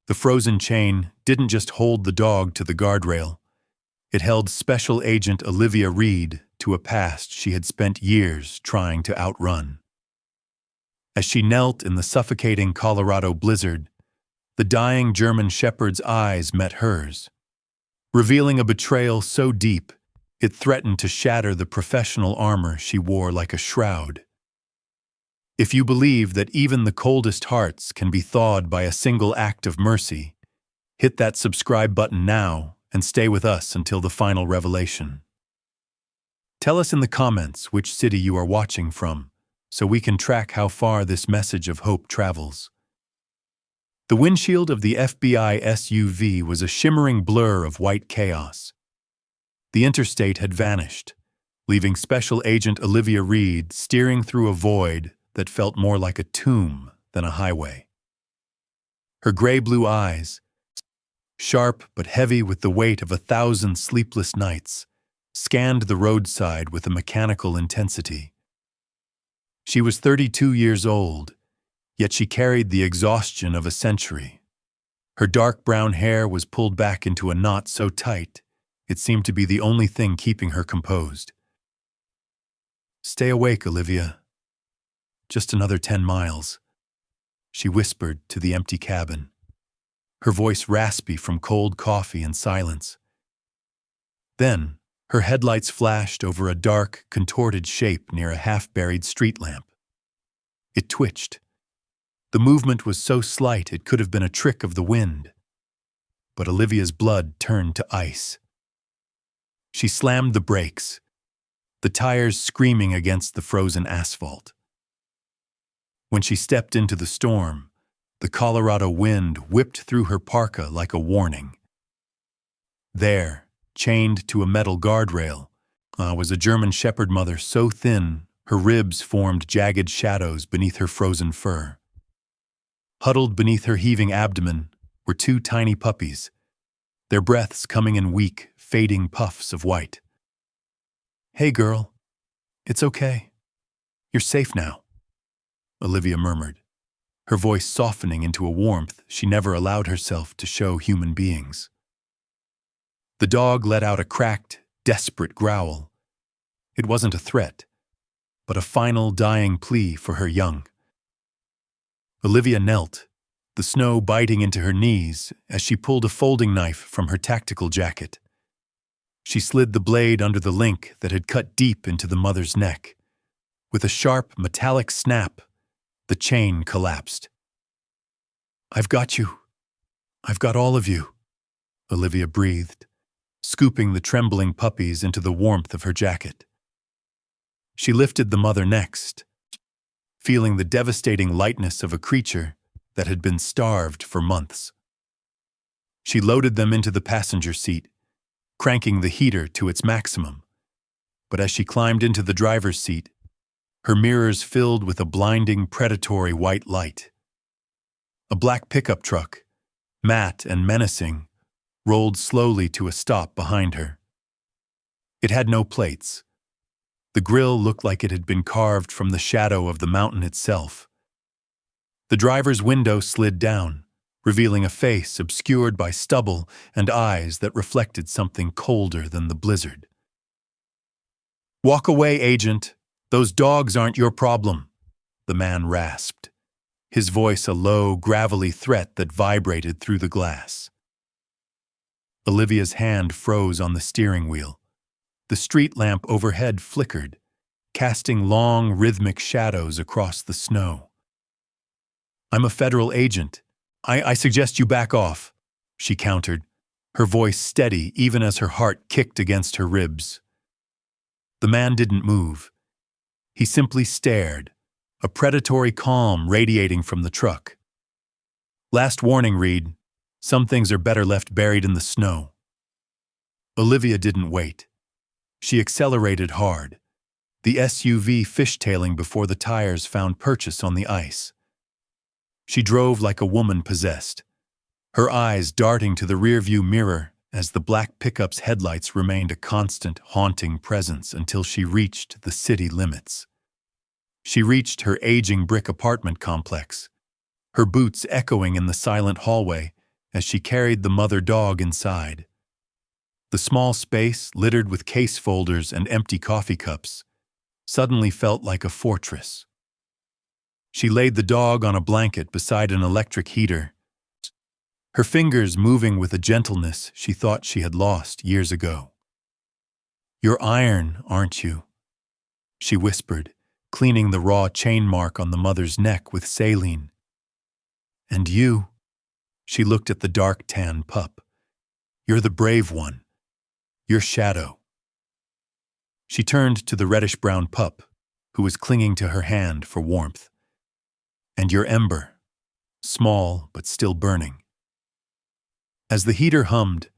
The frozen chain didn't just hold the dog to the guardrail. It held Special Agent Olivia Reed to a past she had spent years trying to outrun. As she knelt in the suffocating Colorado blizzard, the dying German shepherd's eyes met hers, revealing a betrayal so deep it threatened to shatter the professional armor she wore like a shroud. If you believe that even the coldest hearts can be thawed by a single act of mercy, hit that subscribe button now and stay with us until the final revelation. Tell us in the comments which city you are watching from, so we can track how far this message of hope travels. The windshield of the FBI SUV was a shimmering blur of white chaos. The interstate had vanished, leaving Special Agent Olivia Reed steering through a void that felt more like a tomb than a highway. Her gray-blue eyes, sharp but heavy with the weight of 1,000 sleepless nights, scanned the roadside with a mechanical intensity. She was 32 years old, yet she carried the exhaustion of a century. Her dark brown hair was pulled back into a knot so tight, it seemed to be the only thing keeping her composed. "Stay awake, Olivia. Just another 10 miles, she whispered to the empty cabin, her voice raspy from cold coffee and silence. Then, her headlights flashed over a dark, contorted shape near a half-buried street lamp. It twitched. The movement was so slight it could have been a trick of the wind. But Olivia's blood turned to ice. She slammed the brakes, the tires screaming against the frozen asphalt. When she stepped into the storm, the Colorado wind whipped through her parka like a warning. There, chained to a metal guardrail, was a German shepherd mother so thin her ribs formed jagged shadows beneath her frozen fur. Huddled beneath her heaving abdomen were 2 tiny puppies, their breaths coming in weak, fading puffs of white. "Hey, girl. It's okay. You're safe now," Olivia murmured, her voice softening into a warmth she never allowed herself to show human beings. The dog let out a cracked, desperate growl. It wasn't a threat, but a final dying plea for her young. Olivia knelt, the snow biting into her knees as she pulled a folding knife from her tactical jacket. She slid the blade under the link that had cut deep into the mother's neck. With a sharp, metallic snap, the chain collapsed. "I've got you. I've got all of you," Olivia breathed, scooping the trembling puppies into the warmth of her jacket. She lifted the mother next, feeling the devastating lightness of a creature that had been starved for months. She loaded them into the passenger seat, cranking the heater to its maximum. But as she climbed into the driver's seat, her mirrors filled with a blinding, predatory white light. A black pickup truck, matte and menacing, rolled slowly to a stop behind her. It had no plates. The grille looked like it had been carved from the shadow of the mountain itself. The driver's window slid down, revealing a face obscured by stubble and eyes that reflected something colder than the blizzard. "Walk away, Agent. Those dogs aren't your problem," the man rasped, his voice a low, gravelly threat that vibrated through the glass. Olivia's hand froze on the steering wheel. The street lamp overhead flickered, casting long, rhythmic shadows across the snow. "I'm a federal agent. I suggest you back off," she countered, her voice steady even as her heart kicked against her ribs. The man didn't move. He simply stared, a predatory calm radiating from the truck. "Last warning, Reed. Some things are better left buried in the snow." Olivia didn't wait. She accelerated hard, the SUV fishtailing before the tires found purchase on the ice. She drove like a woman possessed, her eyes darting to the rearview mirror as the black pickup's headlights remained a constant, haunting presence until she reached the city limits. She reached her aging brick apartment complex, her boots echoing in the silent hallway as she carried the mother dog inside. The small space, littered with case folders and empty coffee cups, suddenly felt like a fortress. She laid the dog on a blanket beside an electric heater, her fingers moving with a gentleness she thought she had lost years ago. "You're iron, aren't you?" she whispered, cleaning the raw chain mark on the mother's neck with saline. "And you?" She looked at the dark tan pup. "You're the brave one. Your shadow." She turned to the reddish-brown pup, who was clinging to her hand for warmth. "And your ember, small but still burning." As the heater hummed,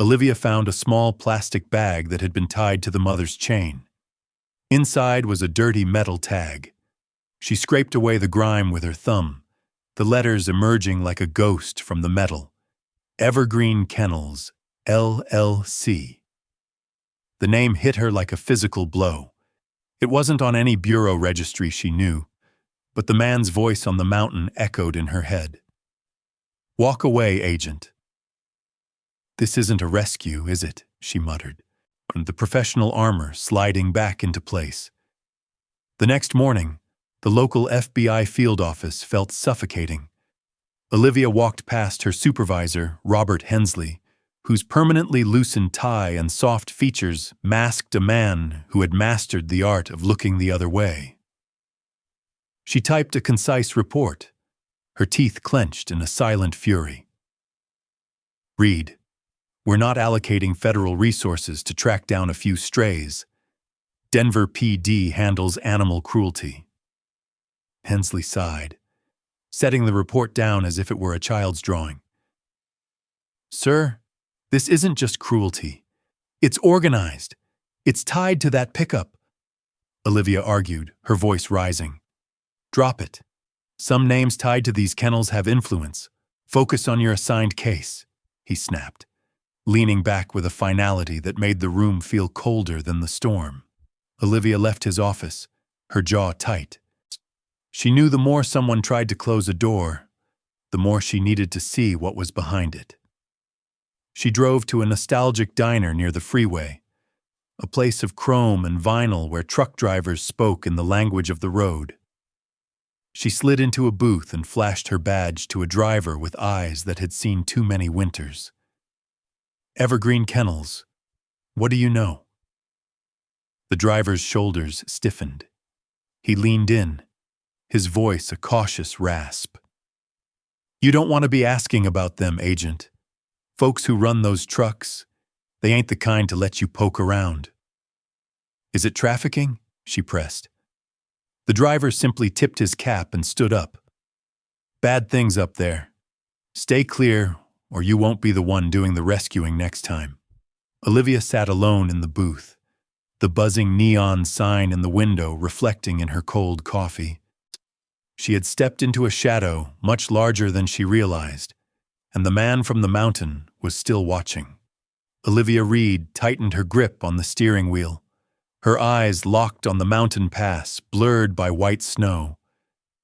Olivia found a small plastic bag that had been tied to the mother's chain. Inside was a dirty metal tag. She scraped away the grime with her thumb, the letters emerging like a ghost from the metal. Evergreen Kennels, LLC. The name hit her like a physical blow. It wasn't on any bureau registry she knew, but the man's voice on the mountain echoed in her head. "Walk away, agent." "This isn't a rescue, is it?" she muttered, the professional armor sliding back into place. The next morning, the local FBI field office felt suffocating. Olivia walked past her supervisor, Robert Hensley, whose permanently loosened tie and soft features masked a man who had mastered the art of looking the other way. She typed a concise report, her teeth clenched in a silent fury. "Read. We're not allocating federal resources to track down a few strays. Denver PD handles animal cruelty." Hensley sighed, setting the report down as if it were a child's drawing. "Sir, this isn't just cruelty. It's organized. It's tied to that pickup," Olivia argued, her voice rising. "Drop it. Some names tied to these kennels have influence. Focus on your assigned case," he snapped, leaning back with a finality that made the room feel colder than the storm. Olivia left his office, her jaw tight. She knew the more someone tried to close a door, the more she needed to see what was behind it. She drove to a nostalgic diner near the freeway, a place of chrome and vinyl where truck drivers spoke in the language of the road. She slid into a booth and flashed her badge to a driver with eyes that had seen too many winters. "Evergreen Kennels. What do you know?" The driver's shoulders stiffened. He leaned in, his voice a cautious rasp. "You don't want to be asking about them, agent. Folks who run those trucks, they ain't the kind to let you poke around." "Is it trafficking?" she pressed. The driver simply tipped his cap and stood up. "Bad things up there. Stay clear, or you won't be the one doing the rescuing next time." Olivia sat alone in the booth, the buzzing neon sign in the window reflecting in her cold coffee. She had stepped into a shadow much larger than she realized, and the man from the mountain was still watching. Olivia Reed tightened her grip on the steering wheel, her eyes locked on the mountain pass blurred by white snow,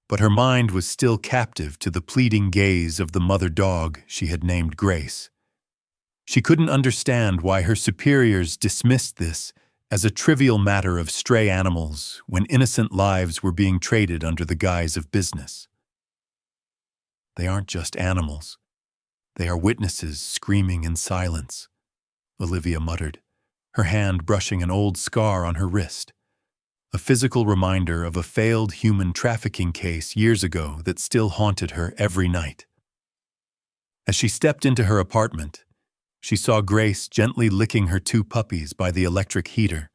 but her mind was still captive to the pleading gaze of the mother dog she had named Grace. She couldn't understand why her superiors dismissed this as a trivial matter of stray animals when innocent lives were being traded under the guise of business. "They aren't just animals. They are witnesses screaming in silence," Olivia muttered, her hand brushing an old scar on her wrist, a physical reminder of a failed human trafficking case years ago that still haunted her every night. As she stepped into her apartment, she saw Grace gently licking her 2 puppies by the electric heater,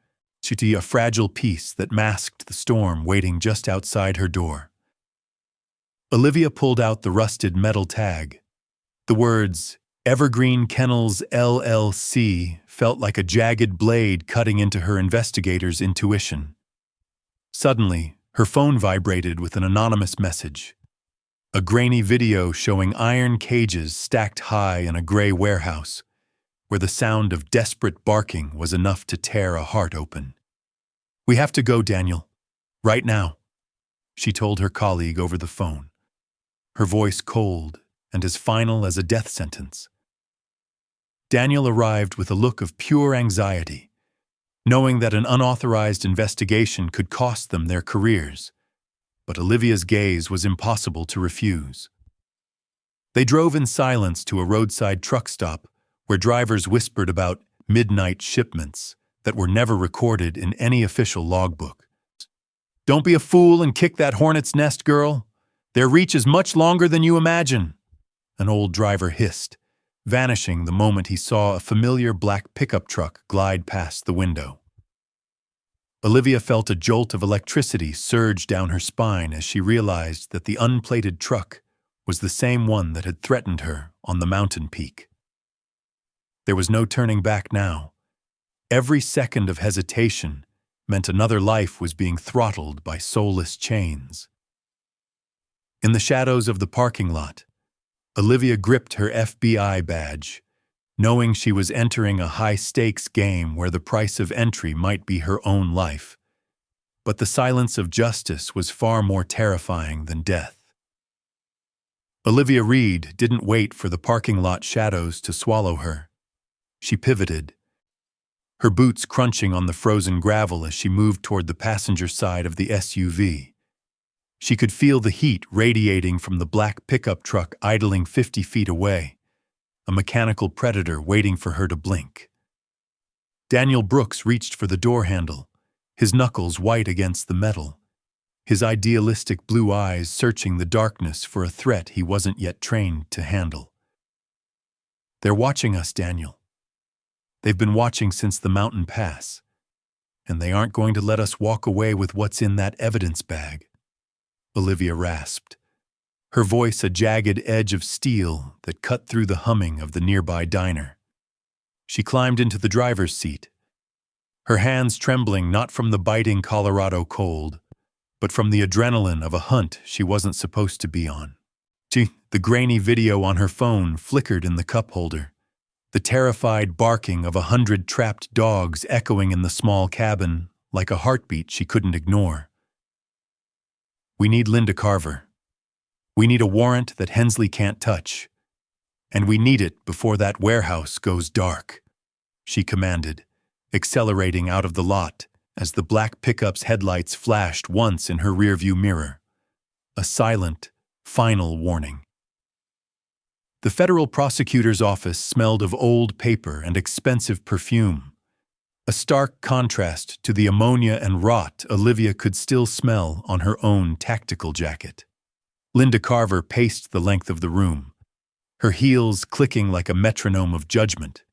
a fragile piece that masked the storm waiting just outside her door. Olivia pulled out the rusted metal tag. The words, "Evergreen Kennels LLC," felt like a jagged blade cutting into her investigator's intuition. Suddenly, her phone vibrated with an anonymous message. A grainy video showing iron cages stacked high in a gray warehouse, where the sound of desperate barking was enough to tear a heart open. "We have to go, Daniel. Right now," she told her colleague over the phone, her voice cold and as final as a death sentence. Daniel arrived with a look of pure anxiety, knowing that an unauthorized investigation could cost them their careers, but Olivia's gaze was impossible to refuse. They drove in silence to a roadside truck stop where drivers whispered about midnight shipments that were never recorded in any official logbook. "Don't be a fool and kick that hornet's nest, girl. Their reach is much longer than you imagine," an old driver hissed, vanishing the moment he saw a familiar black pickup truck glide past the window. Olivia felt a jolt of electricity surge down her spine as she realized that the unplated truck was the same one that had threatened her on the mountain peak. There was no turning back now. Every second of hesitation meant another life was being throttled by soulless chains. In the shadows of the parking lot, Olivia gripped her FBI badge, knowing she was entering a high-stakes game where the price of entry might be her own life. But the silence of justice was far more terrifying than death. Olivia Reed didn't wait for the parking lot shadows to swallow her. She pivoted, her boots crunching on the frozen gravel as she moved toward the passenger side of the SUV. She could feel the heat radiating from the black pickup truck idling 50 feet away, a mechanical predator waiting for her to blink. Daniel Brooks reached for the door handle, his knuckles white against the metal, his idealistic blue eyes searching the darkness for a threat he wasn't yet trained to handle. "They're watching us, Daniel. They've been watching since the mountain pass, and they aren't going to let us walk away with what's in that evidence bag," Olivia rasped, her voice a jagged edge of steel that cut through the humming of the nearby diner. She climbed into the driver's seat, her hands trembling not from the biting Colorado cold, but from the adrenaline of a hunt she wasn't supposed to be on. The grainy video on her phone flickered in the cup holder, the terrified barking of 100 trapped dogs echoing in the small cabin like a heartbeat she couldn't ignore. "We need Linda Carver. We need a warrant that Hensley can't touch. And we need it before that warehouse goes dark," she commanded, accelerating out of the lot as the black pickup's headlights flashed once in her rearview mirror. A silent, final warning. The federal prosecutor's office smelled of old paper and expensive perfume, a stark contrast to the ammonia and rot Olivia could still smell on her own tactical jacket. Linda Carver paced the length of the room, her heels clicking like a metronome of judgment,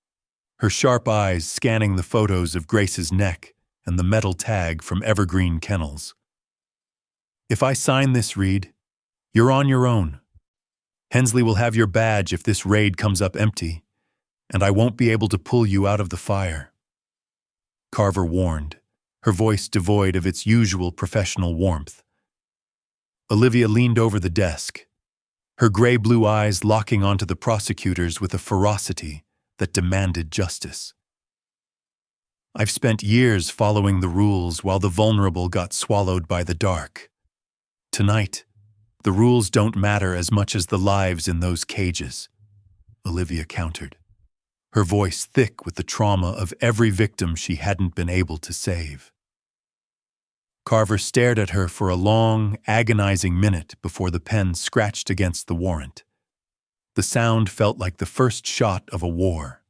her sharp eyes scanning the photos of Grace's neck and the metal tag from Evergreen Kennels. "If I sign this, Reed, you're on your own. Hensley will have your badge if this raid comes up empty, and I won't be able to pull you out of the fire," Carver warned, her voice devoid of its usual professional warmth. Olivia leaned over the desk, her gray-blue eyes locking onto the prosecutors with a ferocity that demanded justice. "I've spent years following the rules while the vulnerable got swallowed by the dark. Tonight, the rules don't matter as much as the lives in those cages," Olivia countered, her voice thick with the trauma of every victim she hadn't been able to save. Carver stared at her for a long, agonizing minute before the pen scratched against the warrant. The sound felt like the first shot of a war.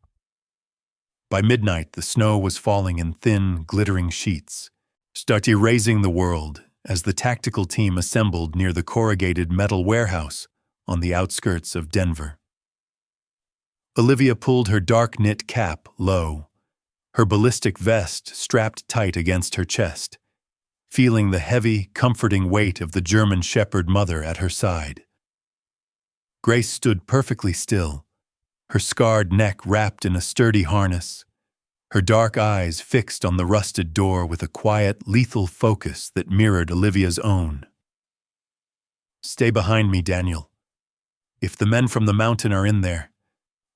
By midnight, the snow was falling in thin, glittering sheets, start erasing the world as the tactical team assembled near the corrugated metal warehouse on the outskirts of Denver. Olivia pulled her dark-knit cap low, her ballistic vest strapped tight against her chest, feeling the heavy, comforting weight of the German shepherd mother at her side. Grace stood perfectly still, her scarred neck wrapped in a sturdy harness, her dark eyes fixed on the rusted door with a quiet, lethal focus that mirrored Olivia's own. "Stay behind me, Daniel. If the men from the mountain are in there,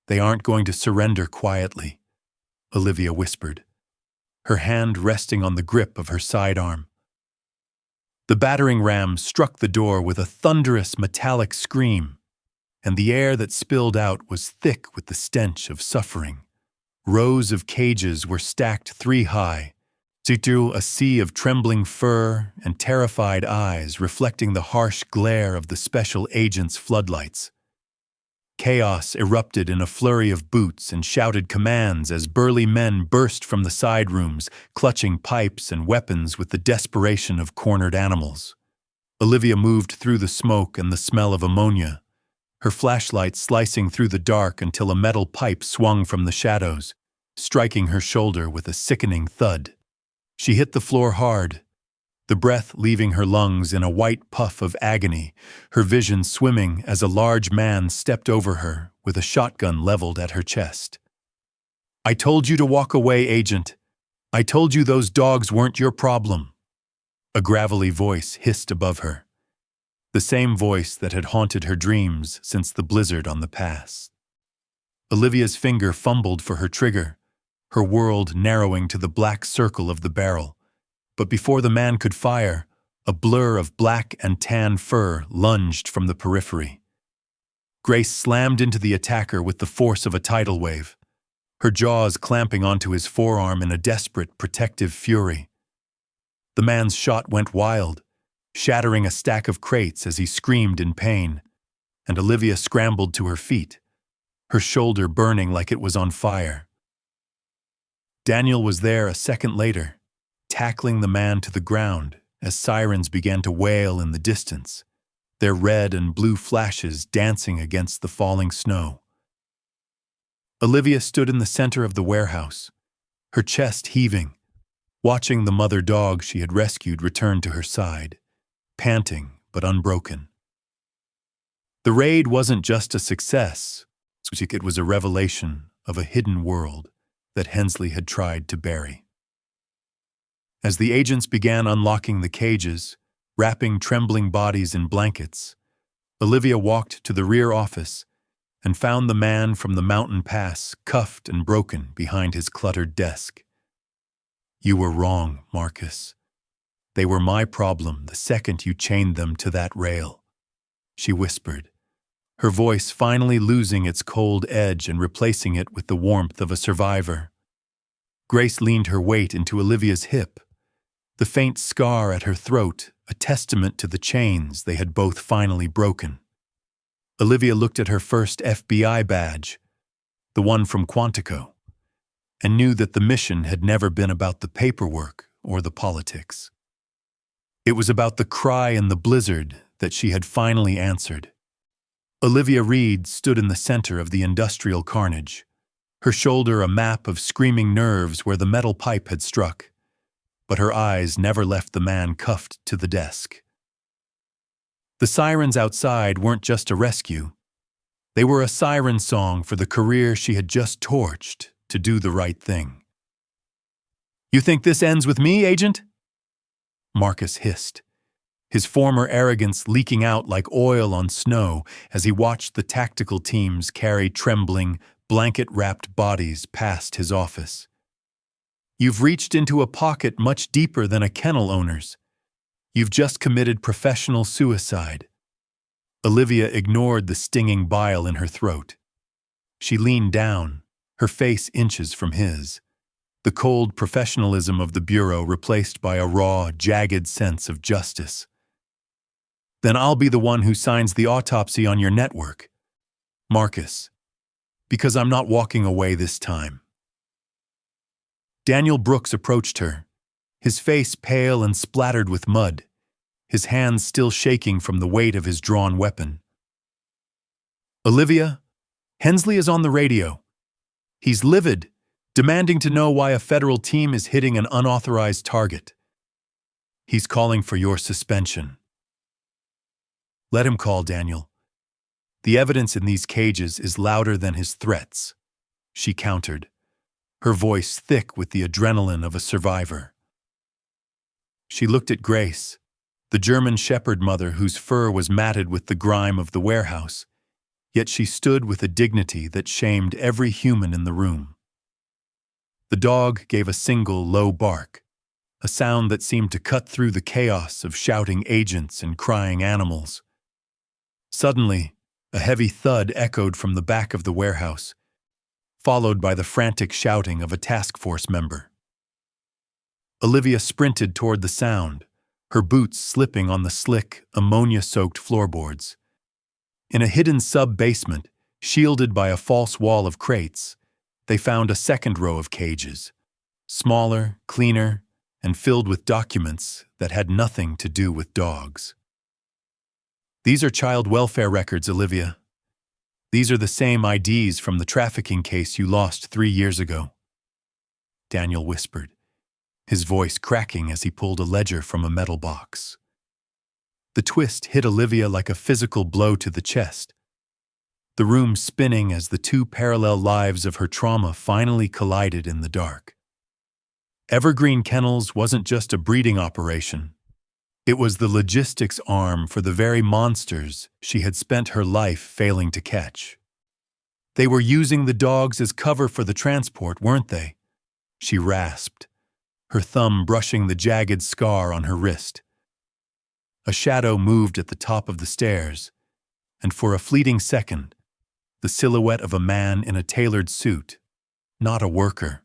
they aren't going to surrender quietly," Olivia whispered, her hand resting on the grip of her sidearm. The battering ram struck the door with a thunderous metallic scream, and the air that spilled out was thick with the stench of suffering. Rows of cages were stacked 3 high, through a sea of trembling fur and terrified eyes reflecting the harsh glare of the special agent's floodlights. Chaos erupted in a flurry of boots and shouted commands as burly men burst from the side rooms, clutching pipes and weapons with the desperation of cornered animals. Olivia moved through the smoke and the smell of ammonia, her flashlight slicing through the dark until a metal pipe swung from the shadows, striking her shoulder with a sickening thud. She hit the floor hard, the breath leaving her lungs in a white puff of agony, her vision swimming as a large man stepped over her with a shotgun leveled at her chest. "I told you to walk away, Agent. I told you those dogs weren't your problem." A gravelly voice hissed above her, the same voice that had haunted her dreams since the blizzard on the pass. Olivia's finger fumbled for her trigger, her world narrowing to the black circle of the barrel. But before the man could fire, a blur of black and tan fur lunged from the periphery. Grace slammed into the attacker with the force of a tidal wave, her jaws clamping onto his forearm in a desperate, protective fury. The man's shot went wild, shattering a stack of crates as he screamed in pain, and Olivia scrambled to her feet, her shoulder burning like it was on fire. Daniel was there a second later, tackling the man to the ground as sirens began to wail in the distance, their red and blue flashes dancing against the falling snow. Olivia stood in the center of the warehouse, her chest heaving, watching the mother dog she had rescued return to her side, panting but unbroken. The raid wasn't just a success, it was a revelation of a hidden world that Hensley had tried to bury. As the agents began unlocking the cages, wrapping trembling bodies in blankets, Olivia walked to the rear office and found the man from the mountain pass cuffed and broken behind his cluttered desk. "You were wrong, Marcus. They were my problem the second you chained them to that rail," she whispered, her voice finally losing its cold edge and replacing it with the warmth of a survivor. Grace leaned her weight into Olivia's hip, the faint scar at her throat a testament to the chains they had both finally broken. Olivia looked at her first FBI badge, the one from Quantico, and knew that the mission had never been about the paperwork or the politics. It was about the cry in the blizzard that she had finally answered. Olivia Reed stood in the center of the industrial carnage, her shoulder a map of screaming nerves where the metal pipe had struck, but her eyes never left the man cuffed to the desk. The sirens outside weren't just a rescue. They were a siren song for the career she had just torched to do the right thing. "You think this ends with me, Agent?" Marcus hissed, his former arrogance leaking out like oil on snow as he watched the tactical teams carry trembling, blanket-wrapped bodies past his office. "You've reached into a pocket much deeper than a kennel owner's. You've just committed professional suicide." Olivia ignored the stinging bile in her throat. She leaned down, her face inches from his, the cold professionalism of the Bureau replaced by a raw, jagged sense of justice. "Then I'll be the one who signs the autopsy on your network, Marcus, because I'm not walking away this time." Daniel Brooks approached her, his face pale and splattered with mud, his hands still shaking from the weight of his drawn weapon. "Olivia, Hensley is on the radio. He's livid, demanding to know why a federal team is hitting an unauthorized target. He's calling for your suspension." "Let him call, Daniel. The evidence in these cages is louder than his threats," she countered, her voice thick with the adrenaline of a survivor. She looked at Grace, the German shepherd mother whose fur was matted with the grime of the warehouse, yet she stood with a dignity that shamed every human in the room. The dog gave a single low bark, a sound that seemed to cut through the chaos of shouting agents and crying animals. Suddenly, A heavy thud echoed from the back of the warehouse, followed by the frantic shouting of a task force member. Olivia sprinted toward the sound, her boots slipping on the slick, ammonia-soaked floorboards. In a hidden sub-basement, shielded by a false wall of crates, they found a second row of cages, smaller, cleaner, and filled with documents that had nothing to do with dogs. "These are child welfare records, Olivia. These are the same IDs from the trafficking case you lost 3 years ago," Daniel whispered, his voice cracking as he pulled a ledger from a metal box. The twist hit Olivia like a physical blow to the chest, the room spinning as the two parallel lives of her trauma finally collided in the dark. Evergreen Kennels wasn't just a breeding operation. It was the logistics arm for the very monsters she had spent her life failing to catch. They were using the dogs as cover for the transport, weren't they? She rasped, her thumb brushing the jagged scar on her wrist. A shadow moved at the top of the stairs, and for a fleeting second, the silhouette of a man in a tailored suit, not a worker,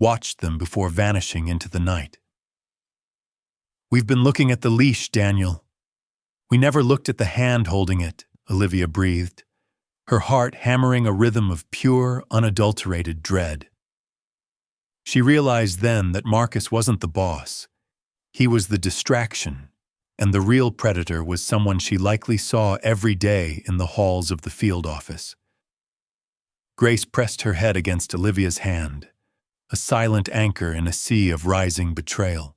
watched them before vanishing into the night. "We've been looking at the leash, Daniel. We never looked at the hand holding it," Olivia breathed, her heart hammering a rhythm of pure, unadulterated dread. She realized then that Marcus wasn't the boss. He was the distraction, and the real predator was someone she likely saw every day in the halls of the field office. Grace pressed her head against Olivia's hand, a silent anchor in a sea of rising betrayal.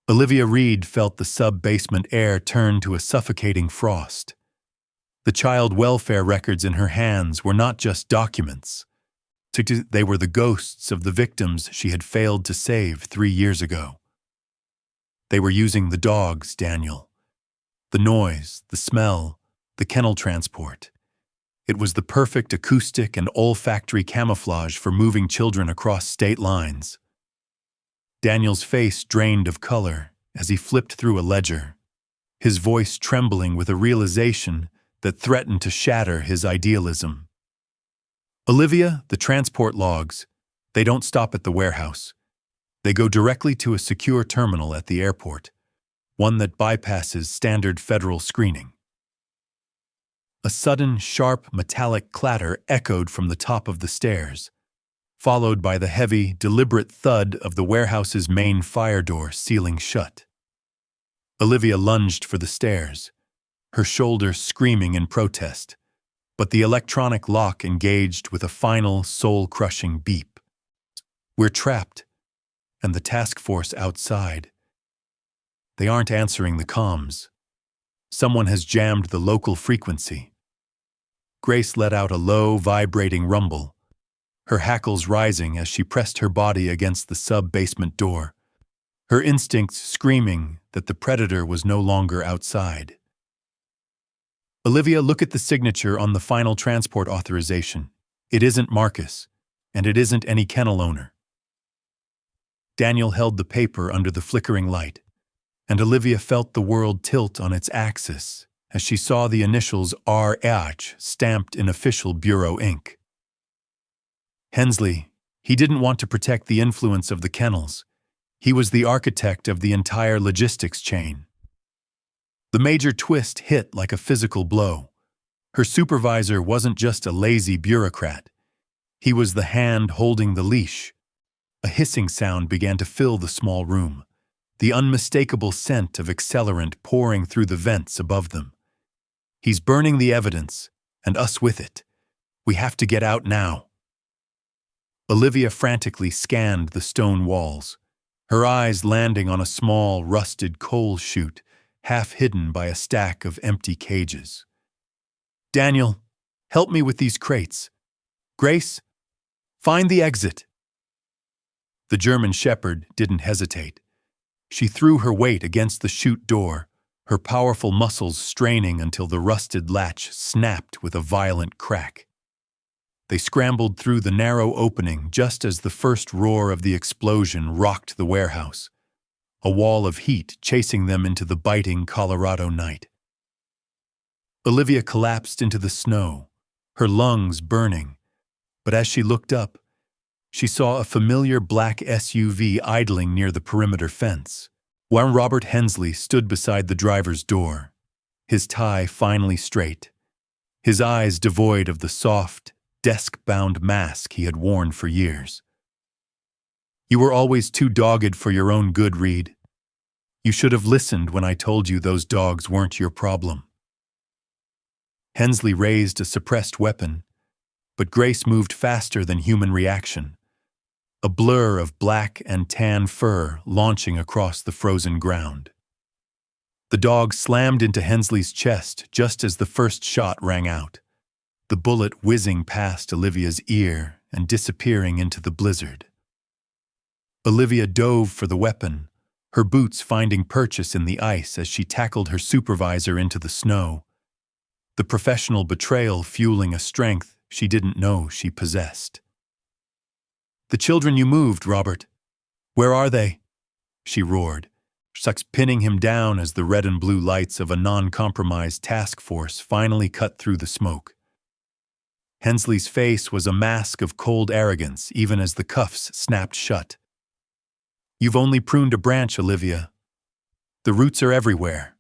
Olivia Reed felt the sub-basement air turn to a suffocating frost. The child welfare records in her hands were not just documents. They were the ghosts of the victims she had failed to save 3 years ago. They were using the dogs, Daniel. The noise, the smell, the kennel transport. It was the perfect acoustic and olfactory camouflage for moving children across state lines. Daniel's face drained of color as he flipped through a ledger, his voice trembling with a realization that threatened to shatter his idealism. "Olivia, the transport logs, they don't stop at the warehouse. They go directly to a secure terminal at the airport, one that bypasses standard federal screening." A sudden, sharp, metallic clatter echoed from the top of the stairs, followed by the heavy, deliberate thud of the warehouse's main fire door sealing shut. Olivia lunged for the stairs, her shoulder screaming in protest, but the electronic lock engaged with a final, soul-crushing beep. "We're trapped, and the task force outside. They aren't answering the comms. Someone has jammed the local frequency." Grace let out a low, vibrating rumble, her hackles rising as she pressed her body against the sub-basement door, her instincts screaming that the predator was no longer outside. "Olivia, look at the signature on the final transport authorization. It isn't Marcus, and it isn't any kennel owner." Daniel held the paper under the flickering light, and Olivia felt the world tilt on its axis as she saw the initials RH stamped in official bureau ink. Hensley, he didn't want to protect the influence of the kennels. He was the architect of the entire logistics chain. The major twist hit like a physical blow. Her supervisor wasn't just a lazy bureaucrat. He was the hand holding the leash. A hissing sound began to fill the small room, the unmistakable scent of accelerant pouring through the vents above them. "He's burning the evidence, and us with it. We have to get out now." Olivia frantically scanned the stone walls, her eyes landing on a small, rusted coal chute, half hidden by a stack of empty cages. "Daniel, help me with these crates. Grace, find the exit." The German shepherd didn't hesitate. She threw her weight against the chute door, her powerful muscles straining until the rusted latch snapped with a violent crack. They scrambled through the narrow opening just as the first roar of the explosion rocked the warehouse, a wall of heat chasing them into the biting Colorado night. Olivia collapsed into the snow, her lungs burning, but as she looked up, she saw a familiar black SUV idling near the perimeter fence. While Robert Hensley stood beside the driver's door, his tie finely straight, his eyes devoid of the soft, desk-bound mask he had worn for years. "You were always too dogged for your own good, Reed. You should have listened when I told you those dogs weren't your problem." Hensley raised a suppressed weapon, but Grace moved faster than human reaction, a blur of black and tan fur launching across the frozen ground. The dog slammed into Hensley's chest just as the first shot rang out, the bullet whizzing past Olivia's ear and disappearing into the blizzard. Olivia dove for the weapon, her boots finding purchase in the ice as she tackled her supervisor into the snow, the professional betrayal fueling a strength she didn't know she possessed. "The children you moved, Robert. Where are they?" she roared, pinning him down as the red and blue lights of a non-compromised task force finally cut through the smoke. Hensley's face was a mask of cold arrogance even as the cuffs snapped shut. "You've only pruned a branch, Olivia. The roots are everywhere."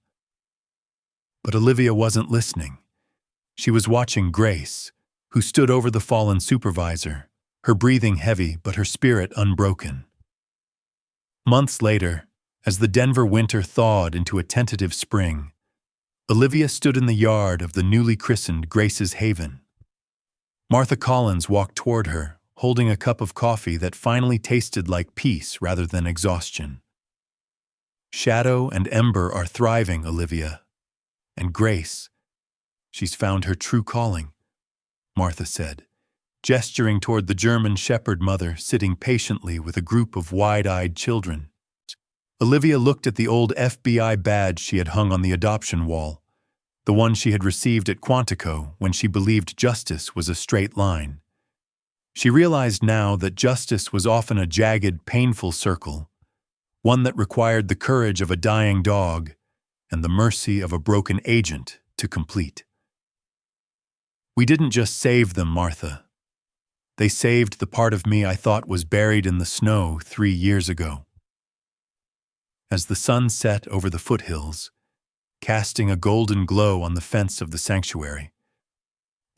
But Olivia wasn't listening. She was watching Grace, who stood over the fallen supervisor, her breathing heavy but her spirit unbroken. Months later, as the Denver winter thawed into a tentative spring, Olivia stood in the yard of the newly christened Grace's Haven. Martha Collins walked toward her, holding a cup of coffee that finally tasted like peace rather than exhaustion. "Shadow and Ember are thriving, Olivia. And Grace, she's found her true calling," Martha said, gesturing toward the German shepherd mother sitting patiently with a group of wide-eyed children. Olivia looked at the old FBI badge she had hung on the adoption wall, the one she had received at Quantico when she believed justice was a straight line. She realized now that justice was often a jagged, painful circle, one that required the courage of a dying dog and the mercy of a broken agent to complete. "We didn't just save them, Martha. They saved the part of me I thought was buried in the snow 3 years ago." As the sun set over the foothills, casting a golden glow on the fence of the sanctuary,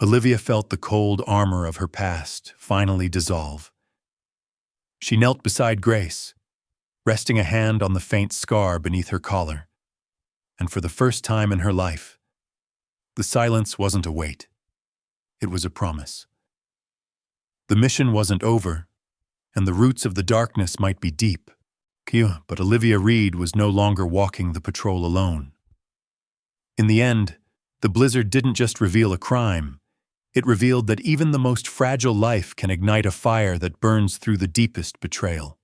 Olivia felt the cold armor of her past finally dissolve. She knelt beside Grace, resting a hand on the faint scar beneath her collar, and for the first time in her life, the silence wasn't a weight. It was a promise. The mission wasn't over, and the roots of the darkness might be deep, but Olivia Reed was no longer walking the patrol alone. In the end, the blizzard didn't just reveal a crime, it revealed that even the most fragile life can ignite a fire that burns through the deepest betrayal.